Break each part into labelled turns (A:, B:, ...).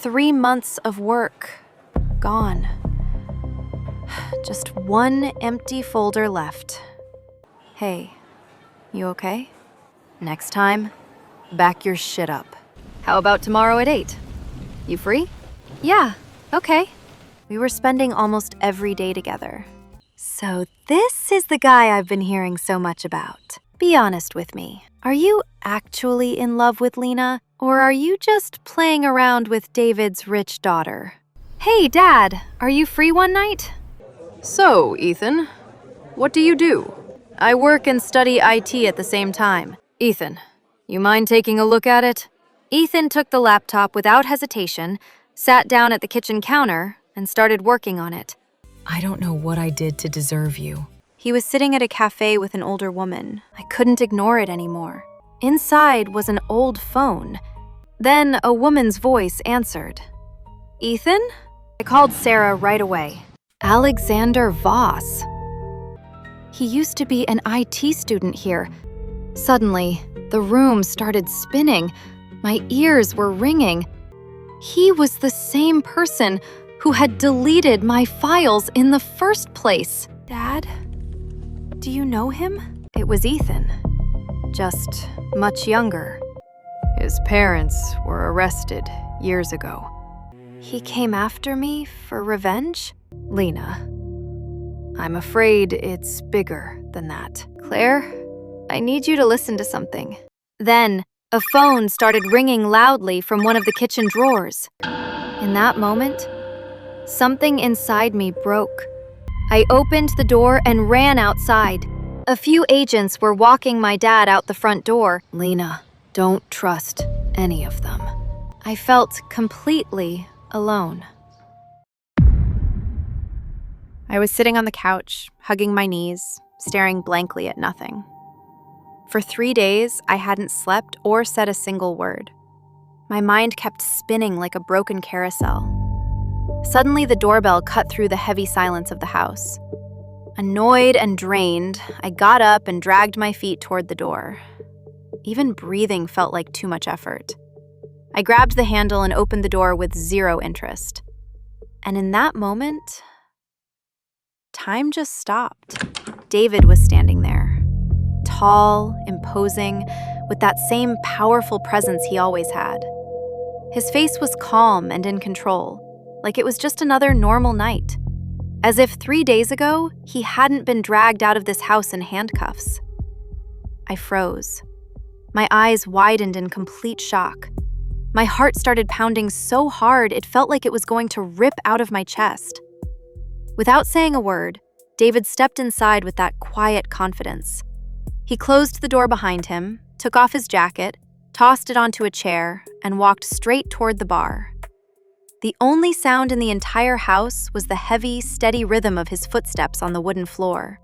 A: 3 months of work gone. Just one empty folder left. Hey, you okay? Next time, back your shit up. How about tomorrow at 8? You free? Yeah, okay. We were spending almost every day together. So this is the guy I've been hearing so much about. Be honest with me. Are you actually in love with Lena, or are you just playing around with David's rich daughter? Hey, Dad, are you free one night? So, Ethan, what do you do? I work and study IT at the same time. Ethan, you mind taking a look at it? Ethan took the laptop without hesitation, sat down at the kitchen counter, and started working on it.
B: I don't know what I did to deserve you.
A: He was sitting at a cafe with an older woman. I couldn't ignore it anymore. Inside was an old phone. Then a woman's voice answered. Ethan? I called Sarah right away. Alexander Voss. He used to be an IT student here. Suddenly, the room started spinning. My ears were ringing. He was the same person who had deleted my files in the first place. Dad? Do you know him? It was Ethan. Just much younger. His parents were arrested years ago. He came after me for revenge? Lena, I'm afraid it's bigger than that. Claire, I need you to listen to something. Then, a phone started ringing loudly from one of the kitchen drawers. In that moment, something inside me broke. I opened the door and ran outside. A few agents were walking my dad out the front door. Lena, don't trust any of them. I felt completely alone. I was sitting on the couch, hugging my knees, staring blankly at nothing. For 3 days, I hadn't slept or said a single word. My mind kept spinning like a broken carousel. Suddenly, the doorbell cut through the heavy silence of the house. Annoyed and drained, I got up and dragged my feet toward the door. Even breathing felt like too much effort. I grabbed the handle and opened the door with zero interest. And in that moment, time just stopped. David was standing there, tall, imposing, with that same powerful presence he always had. His face was calm and in control, like it was just another normal night. As if 3 days ago, he hadn't been dragged out of this house in handcuffs. I froze. My eyes widened in complete shock. My heart started pounding so hard it felt like it was going to rip out of my chest. Without saying a word, David stepped inside with that quiet confidence. He closed the door behind him, took off his jacket, tossed it onto a chair, and walked straight toward the bar. The only sound in the entire house was the heavy, steady rhythm of his footsteps on the wooden floor.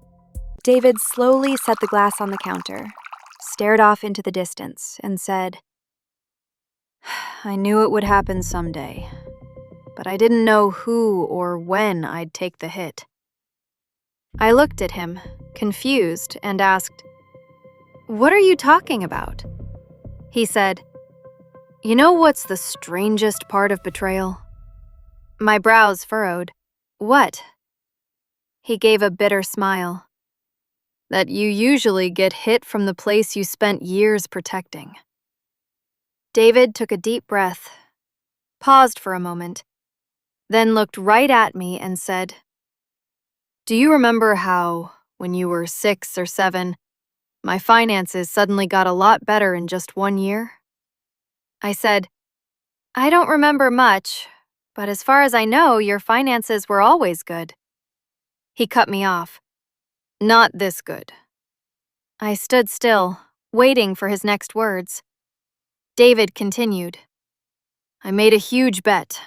A: David slowly set the glass on the counter, stared off into the distance, and said, I knew it would happen someday, but I didn't know who or when I'd take the hit. I looked at him, confused, and asked, What are you talking about? He said, You know what's the strangest part of betrayal? My brows furrowed. What? He gave a bitter smile. That you usually get hit from the place you spent years protecting. David took a deep breath, paused for a moment, then looked right at me and said, Do you remember how, when you were 6 or 7, my finances suddenly got a lot better in just 1 year? I said, I don't remember much, but as far as I know, your finances were always good. He cut me off. Not this good. I stood still, waiting for his next words. David continued. I made a huge bet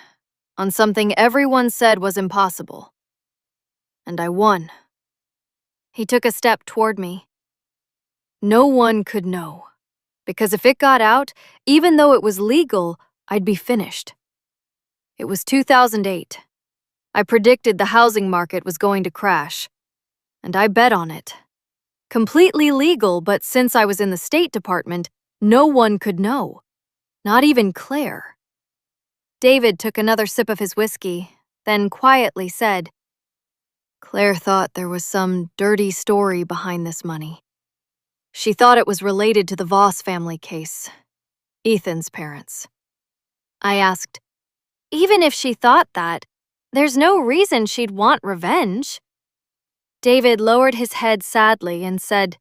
A: on something everyone said was impossible. And I won. He took a step toward me. No one could know, because if it got out, even though it was legal, I'd be finished. It was 2008. I predicted the housing market was going to crash, and I bet on it. Completely legal, but since I was in the State Department, no one could know. Not even Claire. David took another sip of his whiskey, then quietly said, "Claire thought there was some dirty story behind this money. She thought it was related to the Voss family case, Ethan's parents." I asked, "Even if she thought that, there's no reason she'd want revenge." David lowered his head sadly and said,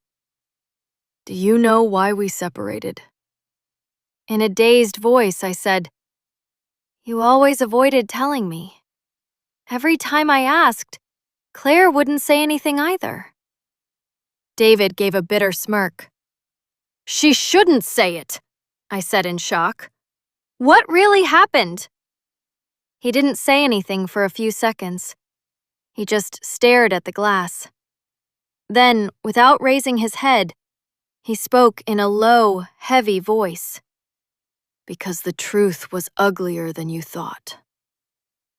A: "Do you know why we separated?" In a dazed voice, I said, "You always avoided telling me. Every time I asked, Claire wouldn't say anything either." David gave a bitter smirk. "She shouldn't say it," I said in shock. "What really happened?" He didn't say anything for a few seconds. He just stared at the glass. Then, without raising his head, he spoke in a low, heavy voice. "Because the truth was uglier than you thought."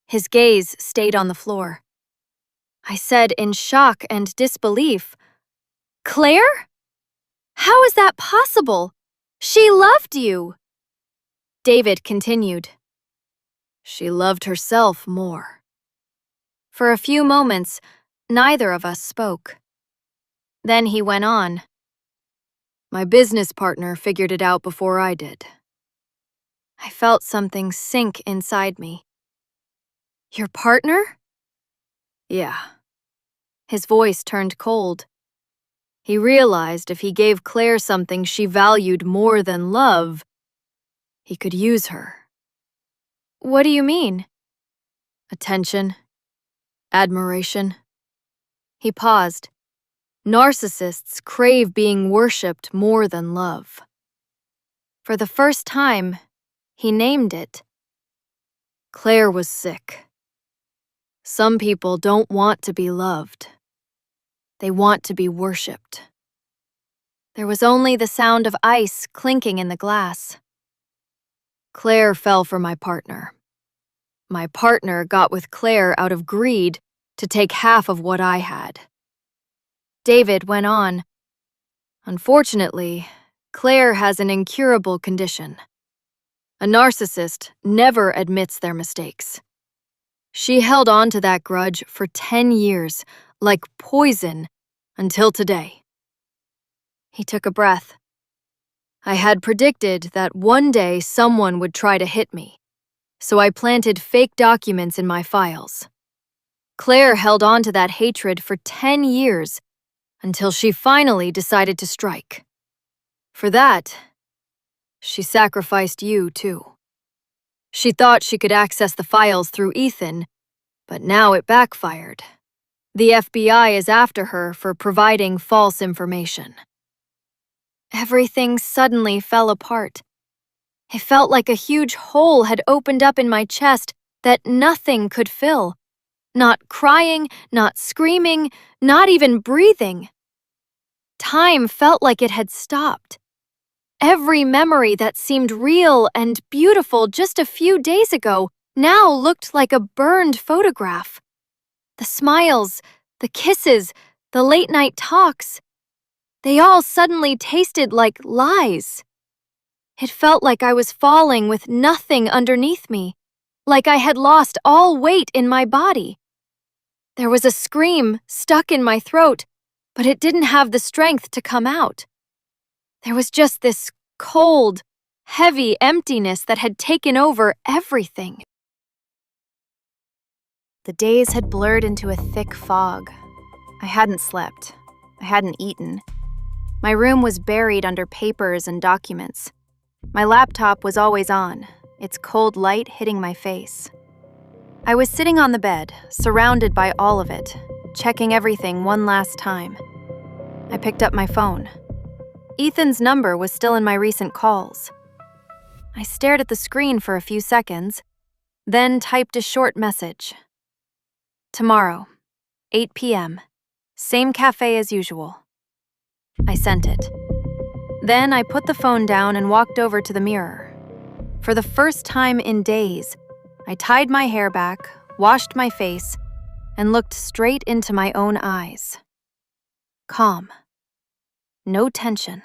A: His gaze stayed on the floor. I said in shock and disbelief, "Claire? How is that possible? She loved you." David continued, "She loved herself more." For a few moments, neither of us spoke. Then he went on, "My business partner figured it out before I did." I felt something sink inside me. "Your partner?" "Yeah." His voice turned cold. "He realized if he gave Claire something she valued more than love, he could use her." "What do you mean?" "Attention. Admiration." He paused. "Narcissists crave being worshipped more than love." For the first time, he named it. Claire was sick. Some people don't want to be loved. They want to be worshipped. There was only the sound of ice clinking in the glass. Claire fell for my partner. My partner got with Claire out of greed to take half of what I had. David went on, "Unfortunately, Claire has an incurable condition. A narcissist never admits their mistakes. She held on to that grudge for 10 years, like poison, until today." He took a breath. "I had predicted that one day someone would try to hit me, so I planted fake documents in my files. Claire held on to that hatred for 10 years until she finally decided to strike. For that, she sacrificed you too. She thought she could access the files through Ethan, but now it backfired. The FBI is after her for providing false information." Everything suddenly fell apart. It felt like a huge hole had opened up in my chest that nothing could fill. Not crying, not screaming, not even breathing. Time felt like it had stopped. Every memory that seemed real and beautiful just a few days ago now looked like a burned photograph. The smiles, the kisses, the late-night talks, they all suddenly tasted like lies. It felt like I was falling with nothing underneath me, like I had lost all weight in my body. There was a scream stuck in my throat, but it didn't have the strength to come out. There was just this cold, heavy emptiness that had taken over everything. The days had blurred into a thick fog. I hadn't slept. I hadn't eaten. My room was buried under papers and documents. My laptop was always on, its cold light hitting my face. I was sitting on the bed, surrounded by all of it, checking everything one last time. I picked up my phone. Ethan's number was still in my recent calls. I stared at the screen for a few seconds, then typed a short message. "Tomorrow, 8 p.m., same cafe as usual." I sent it. Then I put the phone down and walked over to the mirror. For the first time in days, I tied my hair back, washed my face, and looked straight into my own eyes. Calm. No tension.